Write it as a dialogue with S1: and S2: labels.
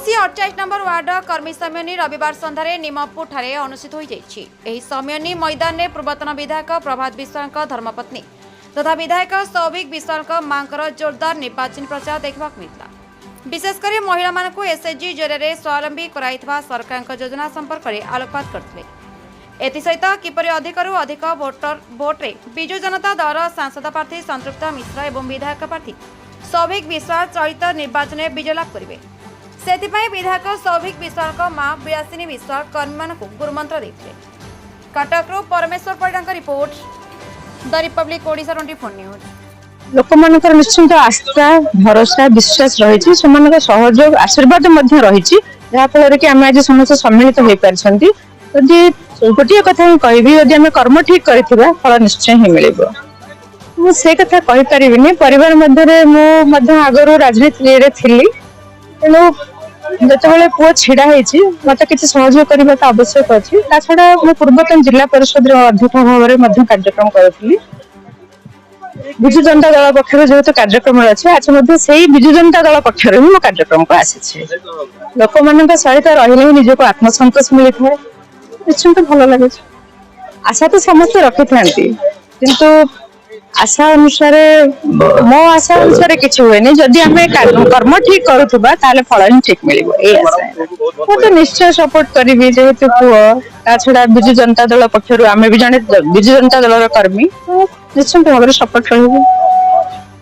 S1: बेसी 28 number ward कर्मी सम्मेलन रविवार सन्धार निमपुर ठारे अनुष्ठित हो सम्मेलन मैदान में पूर्वतन विधायक प्रभात विश्वाल धर्मपत्नी तथा विधायक सौभिक विश्वाल मां जोरदार निर्वाचन प्रचार देखा मिलता। विशेषकर महिला मानक एसएचजी जरिए स्वावलंबी कराइथिबा सरकार योजना संपर्क में आलोकपात करते। एसहित किपरि अधिकरू अधिक भोट्रे विजु जनता दल सांसद प्रार्थी संतृप्ता मिश्र और विधायक प्रार्थी सौभिक विश्वाल चलित निर्वाचन में विजय लाभ करेंगे। सेथिपाई विधायक सौभिक विश्वाल मां विलासिनी विश्वाल कर्मी मानक गुरुमंत्र देते। कटकरू परमेश्वर Parida report the Republic Odisha 24 news.
S2: लोक मानकर निश्चित आस्था भरोसा विश्वास रही सहयोग आशीर्वाद रही जहाँफल कि आम आज समस्त सम्मिलित हो पार्टी। गोटे कथा कहबी यदि आम कर्म ठीक कर फल निश्चय ही मिल से कथा कहीपरि परिवार मध्य आगु राजनीति थी तेणु जिते पुओ छिड़ा मत कि सहयोग करने आवश्यक अच्छी छड़ा मैं पूर्वतन जिला परिषद अध्यक्ष भाव में कार्यक्रम करी विजु जनता दल पक्षर जेहेतु कार्यक्रम अच्छे आज से विजु जनता दल पक्षर ही मो कार्यक्रम को आसी लोक मान सहित रही निजक आत्मसंतोष मिलता है निश्चिंत भल लगे। आशा तो समस्ते रखी था किंतु आशा अनुसार मो आशा अनुसार किसी हुए जदि आम कर्म ठीक करुवा फल ही ठीक मिल तो निश्चय सपोर्ट करी जेहेतु पुओ छड़ा विजु जनता दल पक्षर आम भी जड़े विजु जनता दल कर्मी निश्चिंत भाव सपोर्ट रही।